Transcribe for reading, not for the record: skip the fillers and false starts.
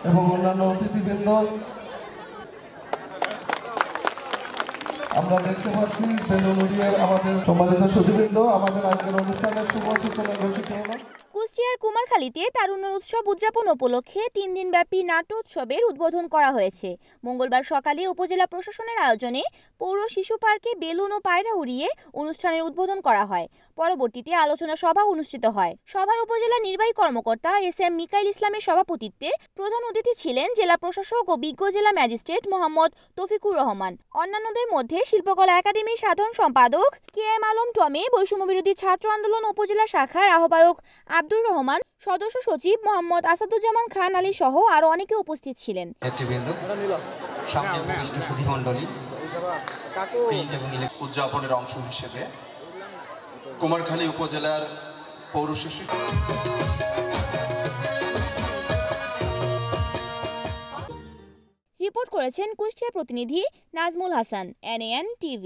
এবং অন্যান্য অতিথিবৃন্দ, আমরা দেখতে পাচ্ছি বেলুন উড়িয়ে আমাদের সম্মানিত সুধীবৃন্দ আমাদের আজকের অনুষ্ঠানের শুভ সূচনা ঘোষিত হলো। কুষ্টিয়ার কুমারখালীতে তারুণ্য উৎসব উদযাপন উপলক্ষে 3 দিনব্যাপী নাট্যোৎসবের উদ্বোধন করা হয়েছে। মঙ্গলবার সকালে উপজেলা প্রশাসনের আয়োজনে পৌর শিশু পার্কে বেলুন ও পায়রা উড়িয়ে অনুষ্ঠানের উদ্বোধন করা হয়। পরবর্তীতে আলোচনা সভা অনুষ্ঠিত হয়। সভায় উপজেলা নির্বাহী কর্মকর্তা এস.এম. মিকাইল ইসলামের সভাপতিত্বে প্রধান অতিথি ছিলেন জেলা প্রশাসক ও বিজ্ঞ জেলা ম্যাজিস্ট্রেট মোহাম্মদ তৌফিকুর রহমান। অন্যান্যদের মধ্যে শিল্পকলা একাডেমির সাধারণ সম্পাদক কে.এম. আলম টমে, বৈষম্যবিরোধী ছাত্র আন্দোলন উপজেলা শাখার আহ্বায়ক আব্দুর রহমান, সদস্য সচিব মোহাম্মদ আসাদুজ্জামান খান আলী সহ আরো অনেকে উপস্থিত ছিলেন। নেতৃবৃন্দ, সামনে উপবিষ্ট সুধীমণ্ডলী, প্রিন্ট এবং উদযাপনের অংশ হিসেবে কুমারখালী উপজেলার পৌর শিশু রিপোর্ট করেছেন কুষ্টিয়া প্রতিনিধি নাজমুল হাসান, NAN TV।